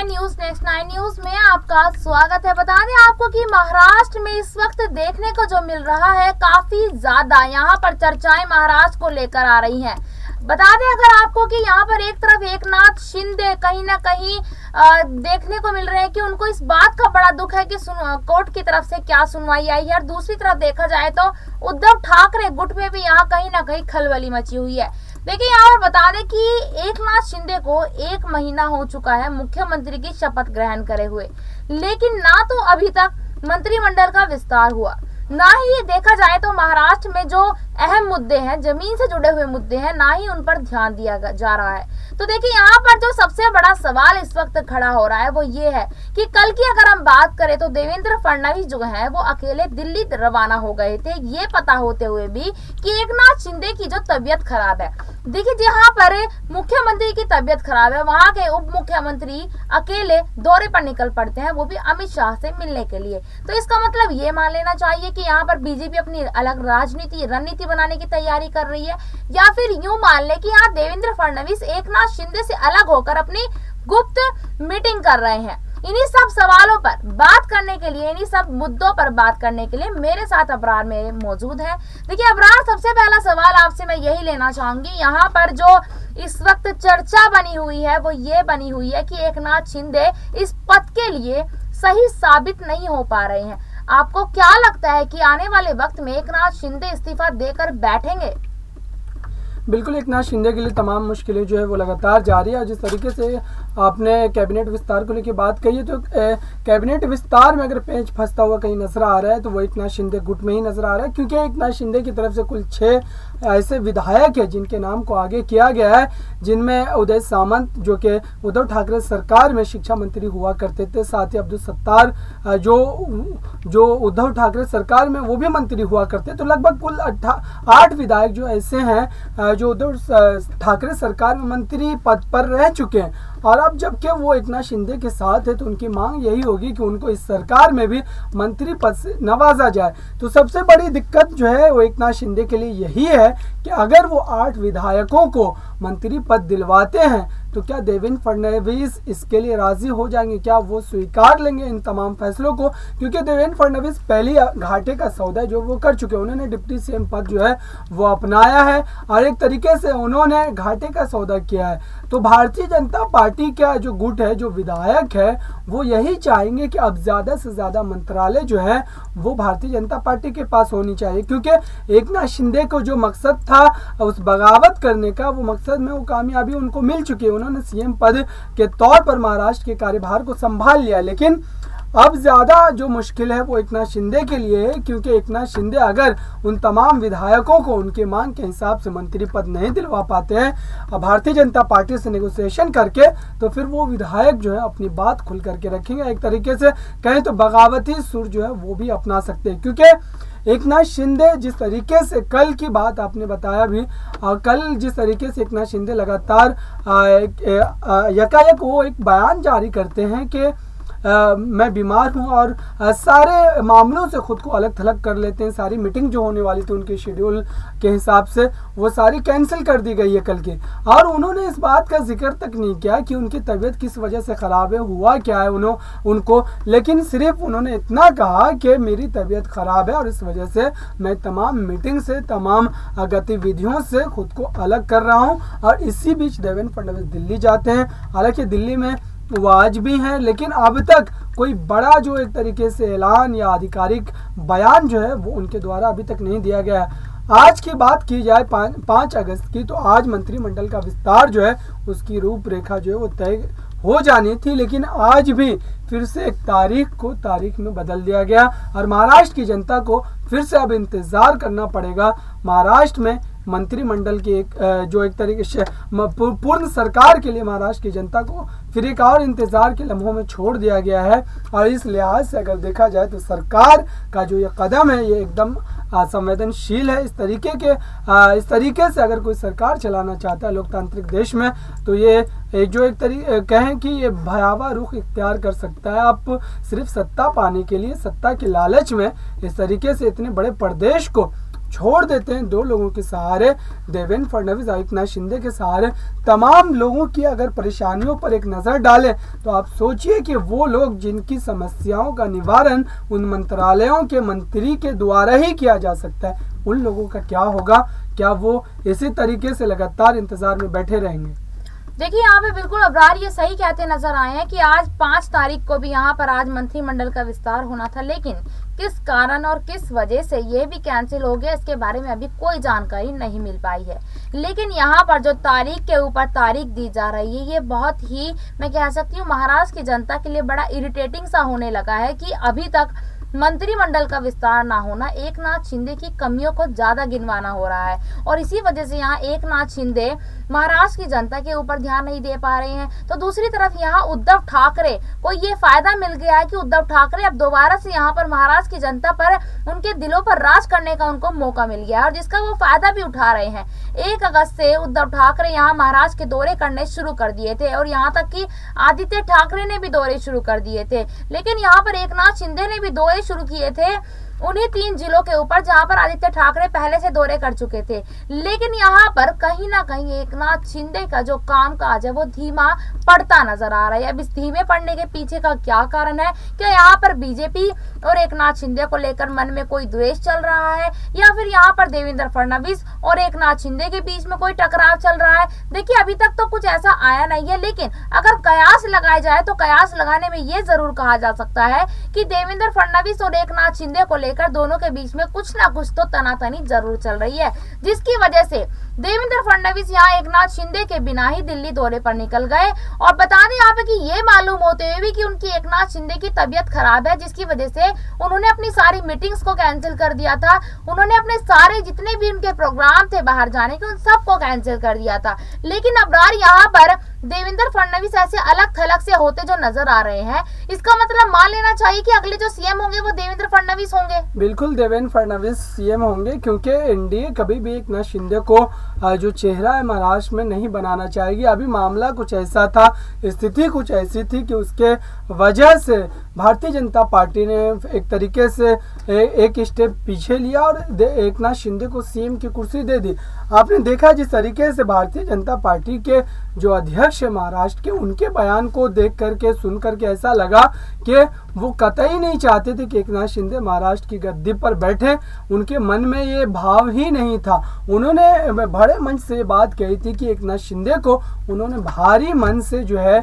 9 news next 9 news में आपका स्वागत है। बता दें आपको कि महाराष्ट्र में इस वक्त देखने को जो मिल रहा है, काफी ज्यादा यहाँ पर चर्चाएं महाराष्ट्र को लेकर आ रही हैं। बता दें अगर आपको कि यहाँ पर एक तरफ एकनाथ शिंदे कहीं ना कहीं देखने को मिल रहे हैं कि उनको इस बात का बड़ा दुख है कि कोर्ट की तरफ से क्या सुनवाई आई है, और दूसरी तरफ देखा जाए तो उद्धव ठाकरे गुट में भी यहाँ कहीं ना कहीं खलबली मची हुई है। देखिए यहाँ पर बता दें कि एकनाथ शिंदे को 1 महीना हो चुका है मुख्यमंत्री की शपथ ग्रहण करे हुए, लेकिन ना तो अभी तक मंत्रिमंडल का विस्तार हुआ, ना ही ये देखा जाए तो महाराष्ट्र में जो अहम मुद्दे हैं, जमीन से जुड़े हुए मुद्दे हैं, ना ही उन पर ध्यान दिया जा रहा है। तो देखिए यहाँ पर जो सबसे बड़ा सवाल इस वक्त खड़ा हो रहा है वो ये है कि कल की अगर हम बात करें तो देवेंद्र फडणवीस जो है वो अकेले दिल्ली रवाना हो गए थे, ये पता होते हुए भी कि एकनाथ शिंदे की जो तबीयत खराब है। देखिए जहाँ पर मुख्यमंत्री की तबीयत खराब है, वहां के उप मुख्यमंत्री अकेले दौरे पर निकल पड़ते हैं, वो भी अमित शाह से मिलने के लिए। तो इसका मतलब ये मान लेना चाहिए कि यहाँ पर बीजेपी अपनी अलग रणनीति बनाने की तैयारी कर रही है, या फिर यूं मान ले कि यहाँ देवेंद्र फडणवीस एकनाथ शिंदे से अलग होकर अपनी गुप्त मीटिंग कर रहे हैं। इन्हीं सब सवालों पर बात करने के लिए, इन्हीं सब मुद्दों पर बात करने के लिए मेरे साथ अबरार में मौजूद है। देखिए अबरार, सबसे पहला सवाल आपसे मैं यही लेना चाहूंगी, यहाँ पर जो इस वक्त चर्चा बनी हुई है वो ये बनी हुई है कि एकनाथ शिंदे इस पद के लिए सही साबित नहीं हो पा रहे हैं। आपको क्या लगता है कि आने वाले वक्त में एकनाथ शिंदे इस्तीफा देकर बैठेंगे? बिल्कुल, एकनाथ शिंदे के लिए तमाम मुश्किलें जो है वो लगातार जारी है। और जिस तरीके से आपने कैबिनेट विस्तार को लेकर बात कही है, तो कैबिनेट विस्तार में अगर पेंच फंसता हुआ कहीं नजर आ रहा है तो वो एकनाथ शिंदे गुट में ही नजर आ रहा है, क्योंकि एकनाथ शिंदे की तरफ से कुल 6 ऐसे विधायक है जिनके नाम को आगे किया गया है, जिनमें उदय सामंत जो कि उद्धव ठाकरे सरकार में शिक्षा मंत्री हुआ करते थे, साथ ही अब्दुल सत्तार जो उद्धव ठाकरे सरकार में वो भी मंत्री हुआ करते। तो लगभग कुल 8 विधायक जो ऐसे हैं जो उद्धव ठाकरे सरकार में मंत्री पद पर रह चुके हैं, और अब जबकि वो एकनाथ शिंदे के साथ है तो उनकी मांग यही होगी कि उनको इस सरकार में भी मंत्री पद से नवाजा जाए। तो सबसे बड़ी दिक्कत जो है वो एकनाथ शिंदे के लिए यही है कि अगर वो 8 विधायकों को मंत्री पद दिलवाते हैं तो क्या देवेंद्र फडणवीस इसके लिए राजी हो जाएंगे, क्या वो स्वीकार लेंगे इन तमाम फैसलों को? क्योंकि देवेंद्र फडणवीस पहली घाटे का सौदा जो वो कर चुके हैं, उन्होंने डिप्टी सीएम पद जो है वो अपनाया है और एक तरीके से उन्होंने घाटे का सौदा किया है। तो भारतीय जनता पार्टी का जो गुट है, जो विधायक है, वो यही चाहेंगे कि अब ज्यादा से ज्यादा मंत्रालय जो है वो भारतीय जनता पार्टी के पास होनी चाहिए, क्योंकि एकनाथ शिंदे को जो मकसद था उस बगावत करने का, वो मकसद में वो कामयाबी उनको मिल चुकी है। उन्होंने सीएम पद के तौर पर महाराष्ट्र के कार्यभार को संभाल लिया, लेकिन अब ज्यादा जो मुश्किल है वो एकनाथ शिंदे के लिए है, क्योंकि एकनाथ शिंदे अगर उन तमाम विधायकों को उनके मांग के हिसाब से मंत्री पद नहीं दिलवा पाते हैं भारतीय जनता पार्टी से नेगोशिएशन करके, तो फिर वो विधायक जो है अपनी बात खुल करके रखेंगे। एक तरीके से कहें तो बगावती सुर जो है वो भी अपना सकते हैं, क्योंकि एकनाथ शिंदे जिस तरीके से कल की बात आपने बताया भी, कल जिस तरीके से एकनाथ शिंदे लगातार यकायक वो एक बयान जारी करते हैं कि मैं बीमार हूं, और सारे मामलों से खुद को अलग थलग कर लेते हैं। सारी मीटिंग जो होने वाली थी उनके शेड्यूल के हिसाब से वो सारी कैंसिल कर दी गई है कल की, और उन्होंने इस बात का जिक्र तक नहीं किया कि उनकी तबीयत किस वजह से खराब है, हुआ क्या है उनको, लेकिन सिर्फ उन्होंने इतना कहा कि मेरी तबीयत खराब है और इस वजह से मैं तमाम मीटिंग से, तमाम गतिविधियों से खुद को अलग कर रहा हूँ। और इसी बीच देवेंद्र फडणवीस दिल्ली जाते हैं, हालांकि दिल्ली में वो आज भी हैं, लेकिन अब तक कोई बड़ा जो एक तरीके से ऐलान या आधिकारिक बयान जो है वो उनके द्वारा अभी तक नहीं दिया गया है। आज की बात की जाए 5 अगस्त की, तो आज मंत्रिमंडल का विस्तार जो है उसकी रूपरेखा जो है वो तय हो जानी थी, लेकिन आज भी फिर से एक तारीख में बदल दिया गया, और महाराष्ट्र की जनता को फिर से अब इंतजार करना पड़ेगा। महाराष्ट्र में मंत्रिमंडल की एक तरीके से पूर्ण सरकार के लिए महाराष्ट्र की जनता को फिर एक और इंतजार के लम्हों में छोड़ दिया गया है। और इस लिहाज से अगर देखा जाए तो सरकार का जो ये कदम है ये एकदम संवेदनशील है। इस तरीके से अगर कोई सरकार चलाना चाहता है लोकतांत्रिक देश में, तो ये जो कहें कि ये भयावह रुख इख्तियार कर सकता है। आप सिर्फ सत्ता पाने के लिए, सत्ता के लालच में इस तरीके से इतने बड़े प्रदेश को छोड़ देते हैं 2 लोगों के सहारे, देवेंद्र फडणवीस और एकनाथ शिंदे के सहारे तमाम लोगों की अगर परेशानियों पर एक नज़र डालें तो आप सोचिए कि वो लोग जिनकी समस्याओं का निवारण उन मंत्रालयों के मंत्री के द्वारा ही किया जा सकता है, उन लोगों का क्या होगा? क्या वो इसी तरीके से लगातार इंतजार में बैठे रहेंगे? देखिए यहाँ पे बिल्कुल अबरार ये सही कहते नजर आए हैं कि आज 5 तारीख को भी यहाँ पर आज मंत्रिमंडल का विस्तार होना था, लेकिन किस कारण और किस वजह से ये भी कैंसिल हो गया इसके बारे में अभी कोई जानकारी नहीं मिल पाई है। लेकिन यहाँ पर जो तारीख के ऊपर तारीख दी जा रही है, ये बहुत ही, मैं कह सकती हूँ, महाराष्ट्र की जनता के लिए बड़ा इरिटेटिंग सा होने लगा है कि अभी तक मंत्रिमंडल का विस्तार ना होना एकनाथ शिंदे की कमियों को ज्यादा गिनवाना हो रहा है, और इसी वजह से यहाँ एकनाथ शिंदे महाराष्ट्र की जनता के ऊपर ध्यान नहीं दे पा रहे हैं। तो दूसरी तरफ यहाँ उद्धव ठाकरे को ये फायदा मिल गया है कि उद्धव ठाकरे अब दोबारा से यहाँ पर महाराष्ट्र की जनता पर, उनके दिलों पर राज करने का उनको मौका मिल गया है, और जिसका वो फायदा भी उठा रहे हैं। 1 अगस्त से उद्धव ठाकरे यहाँ महाराष्ट्र के दौरे करने शुरू कर दिए थे, और यहाँ तक कि आदित्य ठाकरे ने भी दौरे शुरू कर दिए थे, लेकिन यहाँ पर एकनाथ शिंदे ने भी दौरे शुरू किए थे उन्हीं 3 जिलों के ऊपर जहां पर आदित्य ठाकरे पहले से दौरे कर चुके थे। लेकिन यहाँ पर कहीं ना कहीं एकनाथ शिंदे का जो कामकाज है वो धीमा पड़ता नजर आ रहा है। अब इस धीमे पड़ने के पीछे का क्या कारण है? क्या यहाँ पर बीजेपी और एकनाथ शिंदे को लेकर मन में कोई द्वेष चल रहा है, या फिर यहाँ पर देवेंद्र फडणवीस और एकनाथ शिंदे के बीच में कोई टकराव चल रहा है? देखिए अभी तक तो कुछ ऐसा आया नहीं है, लेकिन अगर कयास लगाया जाए तो कयास लगाने में ये जरूर कहा जा सकता है कि देवेंद्र फडणवीस और एकनाथ शिंदे को लेकर दोनों के बीच में कुछ ना कुछ तो तनातनी जरूर चल रही है, जिसकी वजह से देवेंद्र फडणवीस यहाँ एकनाथ शिंदे के बिना ही दिल्ली दौरे पर निकल गए। और बता दें यहाँ पे कि ये मालूम होते हुए भी कि उनकी एकनाथ शिंदे की तबीयत खराब है, जिसकी वजह से उन्होंने अपनी सारी मीटिंग्स को कैंसिल कर दिया था। उन्होंने अपने सारे जितने भी उनके प्रोग्राम थे बाहर जाने के, उन सबको कैंसिल कर दिया था। लेकिन अबरार यहाँ पर देवेंद्र फडणवीस ऐसे अलग थलग से होते जो नजर आ रहे हैं, इसका मतलब मान लेना चाहिए कि अगले जो सीएम होंगे वो देवेंद्र फडणवीस होंगे। बिल्कुल देवेंद्र फडणवीस सीएम होंगे, क्योंकि एनडीए कभी भी एकनाथ शिंदे को जो चेहरा है महाराष्ट्र में नहीं बनाना चाहेगी। अभी मामला कुछ ऐसा था, स्थिति कुछ ऐसी थी कि उसके वजह से भारतीय जनता पार्टी ने एक तरीके से एक स्टेप पीछे लिया और एकनाथ शिंदे को सीएम की कुर्सी दे दी। आपने देखा जिस तरीके से भारतीय जनता पार्टी के जो अध्यक्ष है महाराष्ट्र के, उनके बयान को देख करके सुन करके ऐसा लगा कि वो कतई नहीं चाहते थे कि एकनाथ शिंदे महाराष्ट्र की गद्दी पर बैठे। उनके मन में ये भाव ही नहीं था। उन्होंने बड़े मंच से बात कही थी कि एकनाथ शिंदे को उन्होंने भारी मन से जो है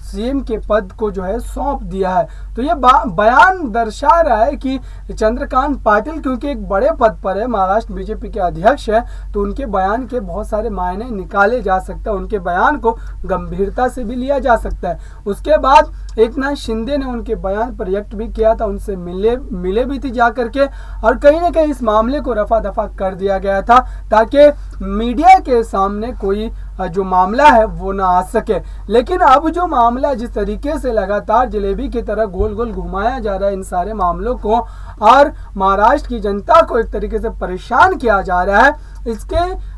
सीएम के पद को जो है सौंप दिया है। तो ये बयान दर्शा रहा है कि चंद्रकांत पाटिल क्योंकि एक बड़े पद पर है, महाराष्ट्र बीजेपी के अध्यक्ष है, तो उनके बयान के बहुत सारे मायने निकाले जा सकते हैं, उनके बयान को गंभीरता से भी लिया जा सकता है। उसके बाद एकनाथ शिंदे ने उनके बयान पर रिएक्ट भी किया था, उनसे मिले भी थी जा करके, और कहीं ना कहीं इस मामले को रफा दफा कर दिया गया था ताकि मीडिया के सामने कोई जो मामला है वो ना आ सके। लेकिन अब जो मामला जिस तरीके से लगातार जलेबी की तरह गोल गोल घुमाया जा रहा है इन सारे मामलों को, और महाराष्ट्र की जनता को एक तरीके से परेशान किया जा रहा है,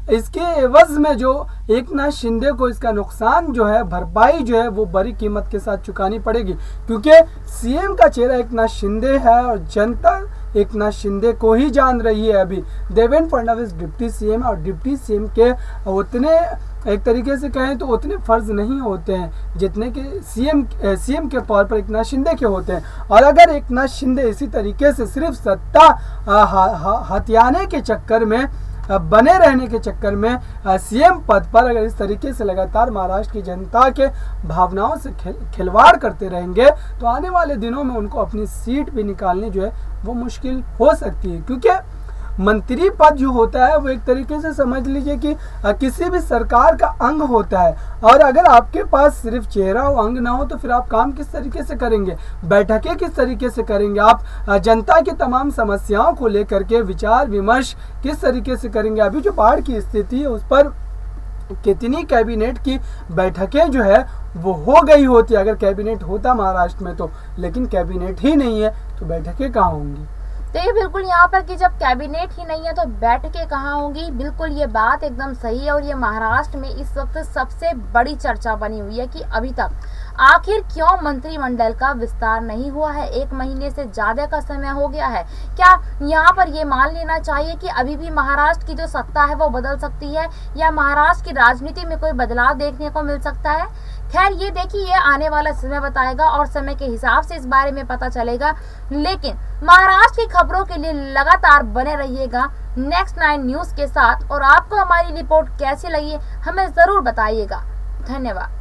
इसके एवज में जो एकनाथ शिंदे को इसका नुकसान जो है, भरपाई जो है वो बड़ी कीमत के साथ चुकानी पड़ेगी, क्योंकि सीएम का चेहरा एकनाथ शिंदे है और जनता एकनाथ शिंदे को ही जान रही है। अभी देवेंद्र फडणवीस डिप्टी सीएम और डिप्टी सीएम के उतने एक तरीके से कहें तो उतने फर्ज नहीं होते हैं जितने के सीएम के तौर पर एकनाथ शिंदे के होते हैं। और अगर एकनाथ शिंदे इसी तरीके से सिर्फ सत्ता हथियाने के चक्कर में, बने रहने के चक्कर में सीएम पद पर अगर इस तरीके से लगातार महाराष्ट्र की जनता के भावनाओं से खिलवाड़ करते रहेंगे तो आने वाले दिनों में उनको अपनी सीट भी निकालनी जो है वो मुश्किल हो सकती है। क्योंकि मंत्री पद जो होता है वो एक तरीके से समझ लीजिए कि किसी भी सरकार का अंग होता है, और अगर आपके पास सिर्फ चेहरा हो, अंग ना हो, तो फिर आप काम किस तरीके से करेंगे, बैठकें किस तरीके से करेंगे, आप जनता की तमाम समस्याओं को लेकर के विचार विमर्श किस तरीके से करेंगे। अभी जो बाढ़ की स्थिति है उस पर कितनी कैबिनेट की बैठकें जो है वो हो गई होती, अगर कैबिनेट होता महाराष्ट्र में तो, लेकिन कैबिनेट ही नहीं है तो बैठकें कहाँ होंगी। तो ये बिल्कुल यहाँ पर कि जब कैबिनेट ही नहीं है तो बैठकें कहाँ होंगी, बिल्कुल ये बात एकदम सही है। और ये महाराष्ट्र में इस वक्त सबसे बड़ी चर्चा बनी हुई है कि अभी तक आखिर क्यों मंत्रिमंडल का विस्तार नहीं हुआ है। 1 महीने से ज्यादा का समय हो गया है। क्या यहाँ पर ये मान लेना चाहिए कि अभी भी महाराष्ट्र की जो सत्ता है वो बदल सकती है, या महाराष्ट्र की राजनीति में कोई बदलाव देखने को मिल सकता है? खैर ये देखिए, ये आने वाला समय बताएगा और समय के हिसाब से इस बारे में पता चलेगा। लेकिन महाराष्ट्र की खबरों के लिए लगातार बने रहिएगा नेक्स्ट 9 न्यूज़ के साथ। और आपको हमारी रिपोर्ट कैसी लगी हमें जरूर बताइएगा। धन्यवाद।